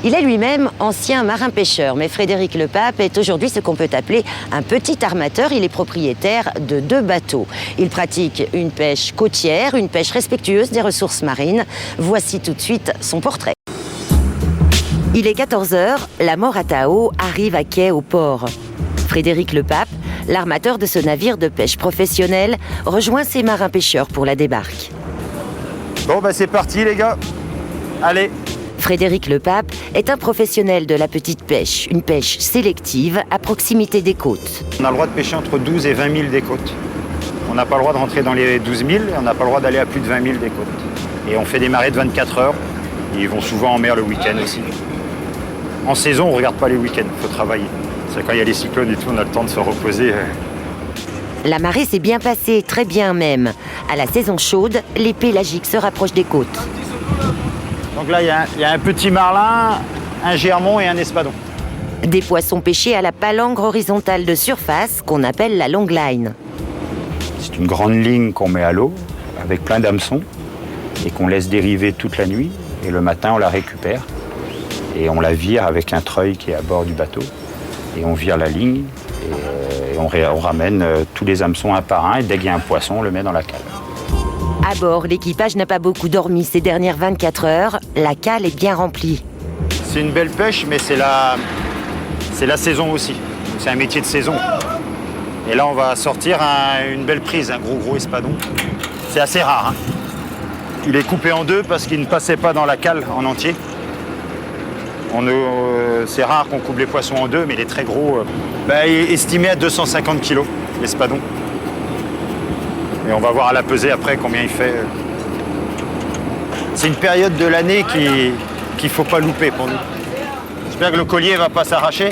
Il est lui-même ancien marin-pêcheur, mais Frédéric Lepape est aujourd'hui ce qu'on peut appeler un petit armateur. Il est propriétaire de 2 bateaux. Il pratique une pêche côtière, une pêche respectueuse des ressources marines. Voici tout de suite son portrait. Il est 14 h, la Moratao arrive à quai au port. Frédéric Lepape, l'armateur de ce navire de pêche professionnel, rejoint ses marins-pêcheurs pour la débarque. Bon, c'est parti les gars. Allez. Frédéric Lepape est un professionnel de la petite pêche, une pêche sélective à proximité des côtes. On a le droit de pêcher entre 12 et 20 000 des côtes. On n'a pas le droit de rentrer dans les 12 000 et on n'a pas le droit d'aller à plus de 20 000 des côtes. Et on fait des marées de 24 heures. Ils vont souvent en mer le week-end aussi. En saison, on ne regarde pas les week-ends, il faut travailler. C'est quand il y a les cyclones et tout, on a le temps de se reposer. La marée s'est bien passée, très bien même. À la saison chaude, les pélagiques se rapprochent des côtes. Donc là, il y a un petit marlin, un germon et un espadon. Des poissons pêchés à la palangre horizontale de surface qu'on appelle la long line. C'est une grande ligne qu'on met à l'eau avec plein d'hameçons et qu'on laisse dériver toute la nuit. Et le matin, on la récupère et on la vire avec un treuil qui est à bord du bateau. Et on vire la ligne et on ramène tous les hameçons un par un. Et dès qu'il y a un poisson, on le met dans la cale. À bord, l'équipage n'a pas beaucoup dormi ces dernières 24 heures. La cale est bien remplie. C'est une belle pêche, mais c'est la saison aussi. C'est un métier de saison. Et là, on va sortir une belle prise, un gros espadon. C'est assez rare. Il est coupé en 2 parce qu'il ne passait pas dans la cale en entier. C'est rare qu'on coupe les poissons en 2, mais il est très gros. Il est estimé à 250 kg, l'espadon. Et on va voir à la pesée après combien il fait. C'est une période de l'année qu'il ne faut pas louper pour nous. J'espère que le collier ne va pas s'arracher.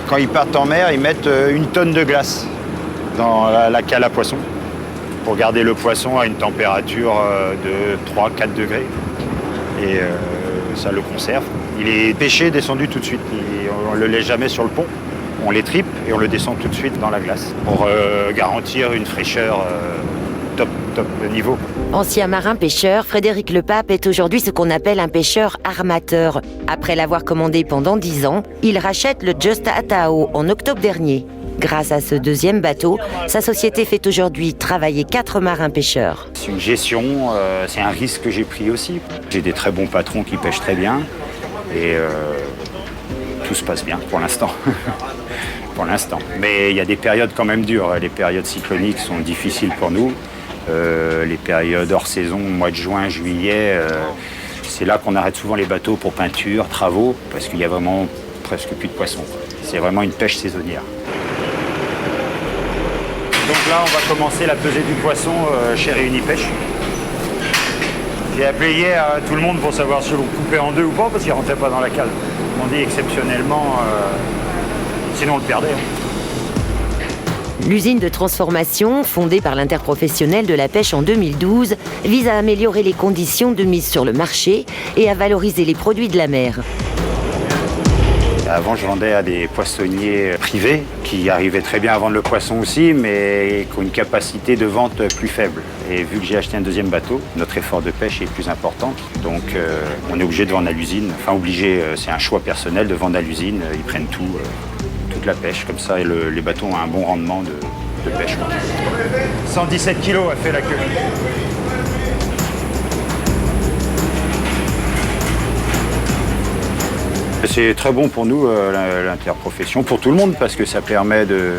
Quand ils partent en mer, ils mettent 1 tonne de glace dans la cale à poisson pour garder le poisson à une température de 3-4 degrés. Et ça le conserve. Il est pêché, descendu tout de suite. On ne le laisse jamais sur le pont. On les tripe et on le descend tout de suite dans la glace pour garantir une fraîcheur top niveau. Ancien marin-pêcheur, Frédéric Lepape est aujourd'hui ce qu'on appelle un pêcheur armateur. Après l'avoir commandé pendant 10 ans, il rachète le Just Atao en octobre dernier. Grâce à ce 2e bateau, sa société fait aujourd'hui travailler 4 marins-pêcheurs. C'est une gestion, c'est un risque que j'ai pris aussi. J'ai des très bons patrons qui pêchent très bien et tout se passe bien pour l'instant. Pour l'instant. Mais il y a des périodes quand même dures. Les périodes cycloniques sont difficiles pour nous. Les périodes hors saison, mois de juin, juillet, c'est là qu'on arrête souvent les bateaux pour peinture, travaux, parce qu'il y a vraiment presque plus de poissons. C'est vraiment une pêche saisonnière. Donc là, on va commencer la pesée du poisson chez Réuni Pêche. J'ai appelé hier tout le monde pour savoir si on coupait en 2 ou pas, parce qu'il ne rentrait pas dans la cale. On dit exceptionnellement, sinon on le perdait. L'usine de transformation, fondée par l'interprofessionnel de la pêche en 2012, vise à améliorer les conditions de mise sur le marché et à valoriser les produits de la mer. Avant, je vendais à des poissonniers privés qui arrivaient très bien à vendre le poisson aussi, mais qui ont une capacité de vente plus faible. Et vu que j'ai acheté un 2e bateau, notre effort de pêche est plus important. Donc on est obligé de vendre à l'usine. Enfin obligé, c'est un choix personnel de vendre à l'usine. Ils prennent toute la pêche, comme ça, et les bateaux ont un bon rendement de pêche. 117 kilos a fait la queue. C'est très bon pour nous, l'interprofession, pour tout le monde, parce que ça permet de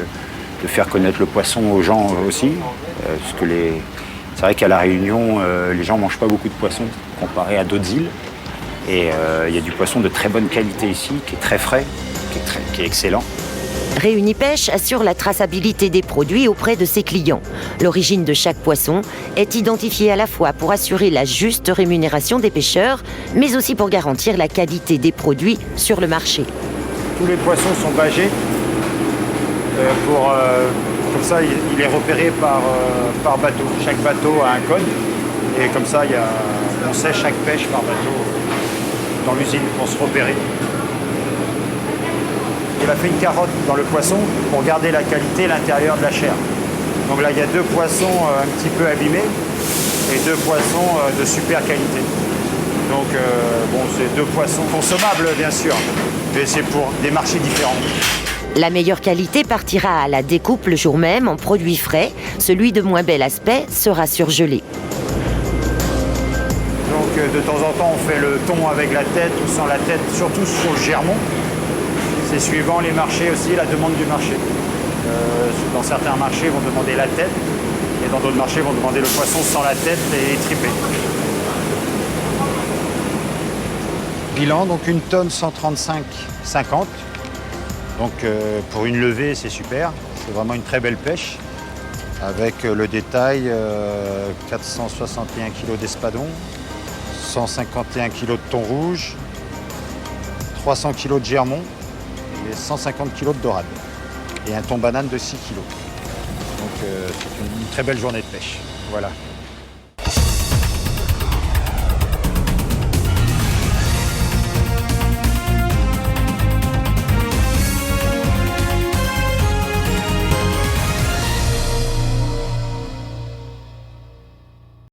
faire connaître le poisson aux gens aussi. Parce que c'est vrai qu'à La Réunion, les gens ne mangent pas beaucoup de poissons comparé à d'autres îles. Et il y a du poisson de très bonne qualité ici, qui est très frais, qui est excellent. Réuni Pêche assure la traçabilité des produits auprès de ses clients. L'origine de chaque poisson est identifiée à la fois pour assurer la juste rémunération des pêcheurs, mais aussi pour garantir la qualité des produits sur le marché. Tous les poissons sont badgés. Comme ça, il est repéré par bateau. Chaque bateau a un code. Et comme ça, on sait chaque pêche par bateau dans l'usine pour se repérer. Il a fait une carotte dans le poisson pour garder la qualité, l'intérieur de la chair. Donc là, il y a 2 poissons un petit peu abîmés et 2 poissons de super qualité. Donc bon, c'est 2 poissons consommables bien sûr, mais c'est pour des marchés différents. La meilleure qualité partira à la découpe le jour même en produit frais. Celui de moins bel aspect sera surgelé. Donc de temps en temps, on fait le thon avec la tête ou sans la tête, surtout sur le germon. C'est suivant les marchés aussi, la demande du marché. Dans certains marchés, ils vont demander la tête, et dans d'autres marchés, ils vont demander le poisson sans la tête et tripé. Bilan, donc 1 tonne 135,50. Donc pour une levée, c'est super. C'est vraiment une très belle pêche. Avec le détail, 461 kg d'espadon, 151 kg de thon rouge, 300 kg de germon et 150 kg de dorade. Et un thon banane de 6 kg. Donc c'est une très belle journée de pêche. Voilà.